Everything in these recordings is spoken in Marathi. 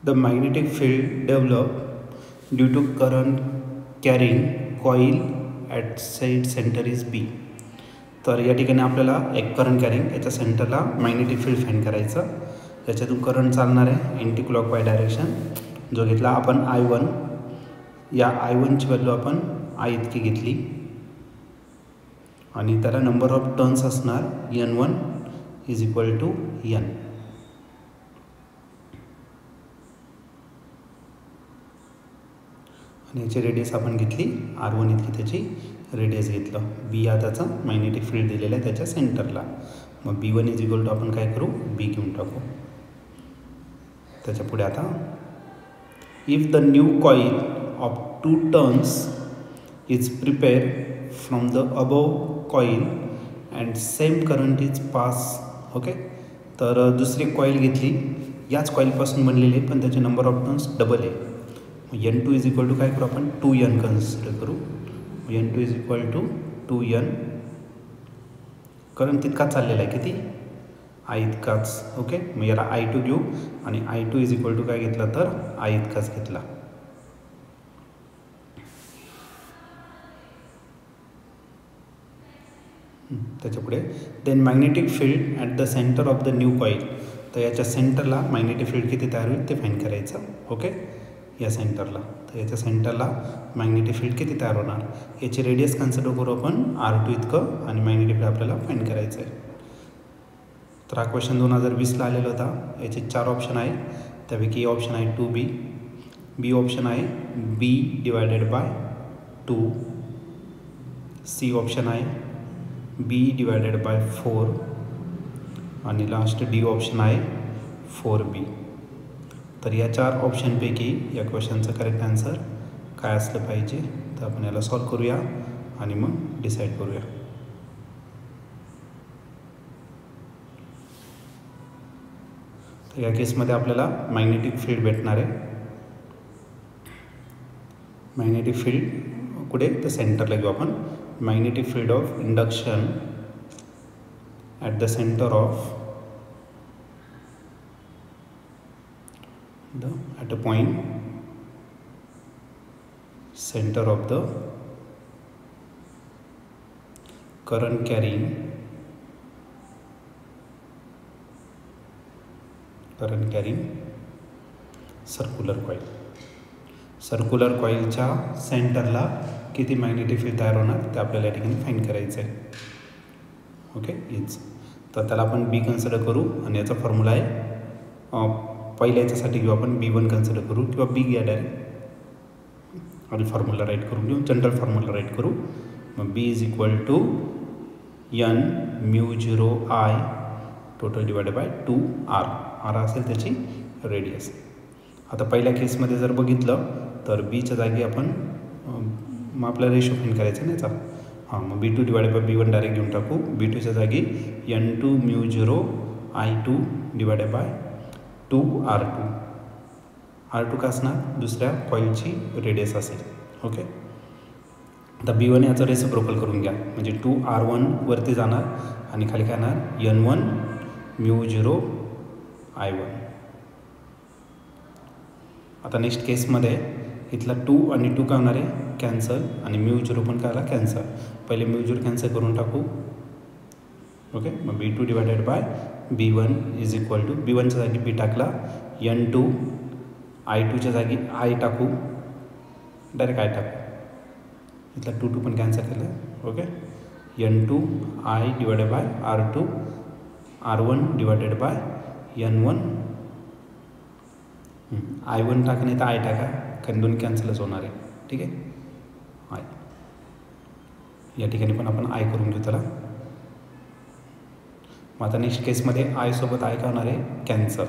The magnetic field develop due to current carrying coil at side centre is B. तर या ठिकाणी आपल्याला एक करंट कॅरिंग याच्या सेंटरला मॅग्नेटिक फील्ड फाइंड करायचं. त्याच्यातून करंट चालणार आहे एंटी क्लॉकवाईज डायरेक्शन. जो घेतला आपण I1, या I1ची व्हॅल्यू आपण I इतकी घेतली आणि त्याला नंबर ऑफ टर्न्स असणार N1 is equal to N. आणि याची रेडियस आपण घेतली R1 इतकी त्याची रेडियस घेतलं. बी हा त्याचा मॅग्नेटिक फील्ड दिलेला आहे त्याच्या सेंटरला. मग B1 इज इक्वल टू आपण काय करू, बी घेऊन टाकू. त्याच्या पुढे आता if the new coil of 2 turns is prepare from the above coil and same current is pass. Okay, तर दुसरी कॉईल घेतली याच कॉईलपासून बनलेली आहे पण त्याचे नंबर ऑफ टर्न्स डबल आहे. N2 इज इक्वल टू काय करू आपण 2N कन्सिडर करू. N2 is equal to 2N. Current तितकाच चाललेला आहे किती I इतकाच. ओके, मग याला I2 घेऊ आणि I2 इज इक्वल टू काय घेतला तर I इतकाच घेतला. त्याच्या पुढे then magnetic field at the centre of the new coil. तर याच्या सेंटरला मॅग्नेटिक फील्ड किती तयार होईल ते फाइंड करायचं. ओके, या सेंटरला, तर याच्या सेंटरला मॅग्नेटिक फील्ड किती तयार होणार याची रेडियस कन्सिडर करू आपण R2 इतकं आणि मॅग्नेटिक फील्ड आपल्याला फाइंड करायचं आहे. तर हा क्वेश्चन 2020ला आलेला होता. याचे 4 ऑप्शन आहे. त्यापैकी A ऑप्शन आहे 2B, B ऑप्शन आहे B divided by 2, C option आहे B डिवायडेड बाय 4 आणि लास्ट D ऑप्शन आहे 4B. तर या 4 ऑप्शनपैकी या क्वेश्चनचं करेक्ट आन्सर काय असलं पाहिजे तर आपण याला सॉल्व करूया आणि मग डिसाईड करूया. तर या केसमध्ये आपल्याला मॅग्नेटिक फील्ड भेटणार आहे. मॅग्नेटिक फील्ड कुठे तर सेंटरला घेऊ आपण. Magnetic field of induction at the centre of at a point center of the current carrying circular coil. Circular कॉईलच्या सेंटरला किती मॅग्नेटिक फील्ड तयार होणार ते आपल्याला या ठिकाणी फाइंड करायचं आहे. ओके, इज तर त्याला आपण बी कन्सिडर करू आणि याचा फॉर्म्युला आहे पहिल्या याच्यासाठी घेऊ आपण B1 कन्सिडर करू किंवा B घ्या डायरेक्ट आणि फॉर्म्युला राईट करून घेऊ. जनरल फॉर्म्युला राईट करू. मग B is equal to N μ0 I total divided by 2R. R असेल त्याची रेडियस. आता पहिल्या केसमध्ये जर बघितलं तर बीच्या जागी आपण मग आपल्याला रेशो फाइंड करायचा नाही याचा. हां, मग B2 divided by B1 direct घेऊन टाकू. B2च्या जागी N2 μ0 I2 divided by 2R2. R2 का असणार दुसऱ्या कॉईलची रेडियस असेल. ओके, आता B1 याचं रेसिप्रोकल करून घ्या म्हणजे 2R1 वरती जाणार आणि खाली काय येणार N1 μ0 I1. आता नेक्स्ट केसमध्ये इथला 2 आणि 2 काय होणार आहे कॅन्सल आणि μ0 पण काय आला कॅन्सल. पहिले μ0 कॅन्सल करून टाकू. ओके, मग B2 divided by B1 is equal to B1च्या जागी B टाकला N2 I2च्या जागी I टाकू डायरेक्ट I टाकू. इथला 2 पण कॅन्सल केलं. Okay, N2 I divided by R2 R1 divided by N1 I1 टाका नाही तर I टाका कारण दोन कॅन्सलच होणार आहे. ठीक आहे, I या ठिकाणी पण आपण I करून घेऊ त्याला. मग आता नेक्स्ट केसमध्ये I सोबत I का होणार आहे कॅन्सल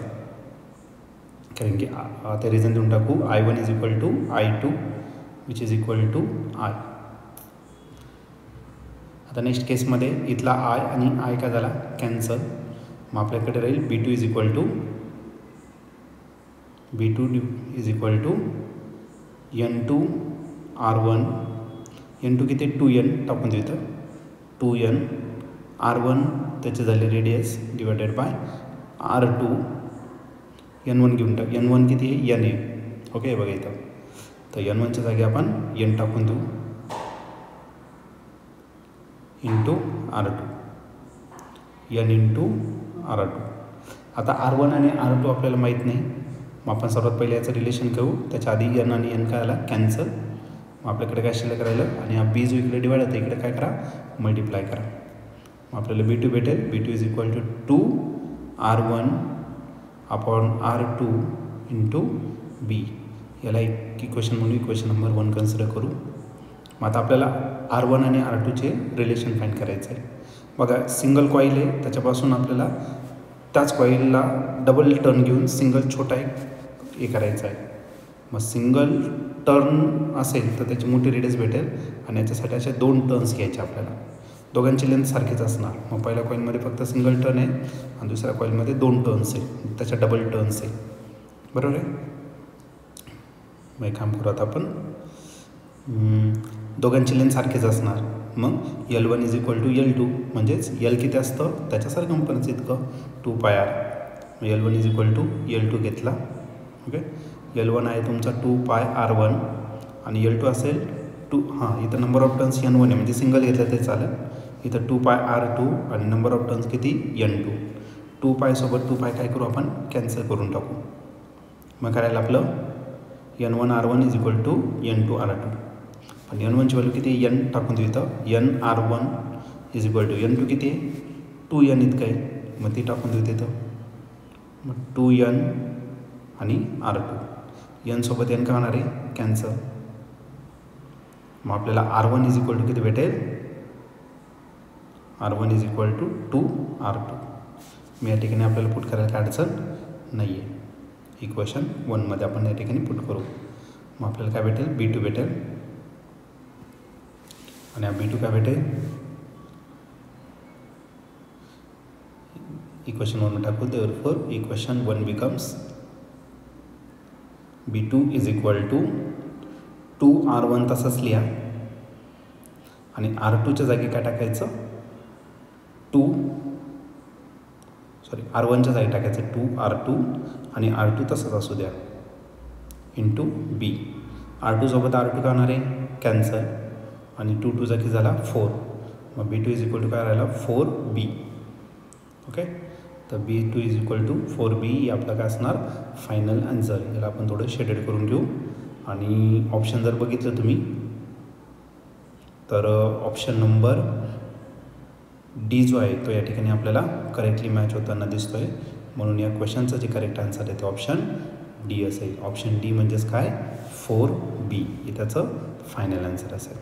कारण की आता रिझन देऊन टाकू I1 is equal to I2 which is equal to I. आता नेक्स्ट केसमध्ये इथला I आणि I का झाला कॅन्सल. मग आपल्याकडे राहील B2 is equal to N2 R1 N2 किती 2N टाकून देऊ इथं 2N R1 त्याची झाली radius divided by R2 N1 घेऊन टाक. N1 किती आहे? N आहे. ओके, बघा इथं. तर N1च्या जागी आपण N टाकून देऊ into R2, N into R2. आता R1 आणि R2 आपल्याला माहीत नाही, मग आपण सर्वात पहिले याचं रिलेशन करू. त्याच्या आधी N आणि N काय आला? कॅन्सल. मग आपल्याकडे काय शिल्लक राहिलं? आणि हा B जो इकडे डिवाइड होतं इकडे काय करा? मल्टिप्लाय करा. मग आपल्याला B2 भेटेल. B2 is equal to 2R1 upon R2 into B. याला एक इक्वेशन म्हणून इक्वेशन नंबर 1 कन्सिडर करू. मग आता आपल्याला R1 आणि R2चे रिलेशन फाईंड करायचं आहे. बघा, सिंगल कॉईल आहे, त्याच्यापासून आपल्याला त्याच कॉईलला डबल टर्न घेऊन सिंगल छोटा एक हे करायचा आहे. मग सिंगल टर्न असेल तर त्याची मोठी रेडियस भेटेल आणि याच्यासाठी अशा 2 टर्न्स घ्यायचे आपल्याला. दोघांची लेंथ सारखीच असणार. मग पहिल्या कॉईलमध्ये फक्त सिंगल टर्न आहे आणि दुसऱ्या कॉईलमध्ये 2 टर्न्स आहे, त्याच्या डबल टर्न्स आहे. बरोबर आहे. मग एक काम करू आता आपण, दोघांची लेंथ सारखीच असणार. मग L1 is equal to L2 म्हणजेच L किती असतं त्याच्यासारखं कंपनीचं इतकं 2πr. मग L1 is equal to L2 घेतला. ओके, L1 आहे तुमचा 2πr1 आणि L2 असेल इथं नंबर ऑफ टर्न्स N1 आहे म्हणजे सिंगल घेतलं तरी चालेल. इथं 2πr2 आणि नंबर ऑफ टर्न्स किती? N2. 2π सोबत 2π काय करू आपण? कॅन्सल करून टाकू. मग करायला आपलं N1R1 is equal to N2R2. पण N1ची व्हॅल्यू किती? N टाकून देऊ इथं. NR1 is equal to N2 किती आहे? 2N इतकं आहे. मग ती टाकून देऊ तिथं. मग 2N आणि R2. N सोबत N काय होणार आहे? कॅन्सल. मग आपल्याला R1 इज इक्वल टू किती भेटेल? R1 is equal to 2R2. मी या ठिकाणी आपल्याला पुट करायला काय अडचण नाही आहे. इक्वेशन 1मध्ये आपण या ठिकाणी पुट करू. मग आपल्याला काय भेटेल? B2 भेटेल. आणि हा B2 काय भेटेल? इक्वेशन 1 टाकू. Therefore equation 1 becomes B2 is equal to 2R1 तसंच लिहा आणि R2च्या जागी काय टाकायचं? R1च्या जागी टाकायचं 2R2 आणि R2 तसंच असू द्या इंटू B. R2 सोबत R2 काय होणार आहे? कॅन्सल. आणि 2 जागी झाला 4. मग B2 इज इक्वल टू काय राहिला? 4B. ओके, तर B2 is equal to 4B ही आपलं काय असणार? Final answer. याला आपण थोडं शेडेड करून घेऊ. आणि ऑप्शन जर बघितलं तुम्ही तर ऑप्शन नंबर D जो आहे तो या ठिकाणी आपल्याला करेक्टली मॅच होताना दिसतो आहे. म्हणून या क्वेश्चनचं जे करेक्ट आन्सर आहे ते ऑप्शन D असेल. ऑप्शन D म्हणजेच काय? 4B हे त्याचं फायनल आन्सर असेल.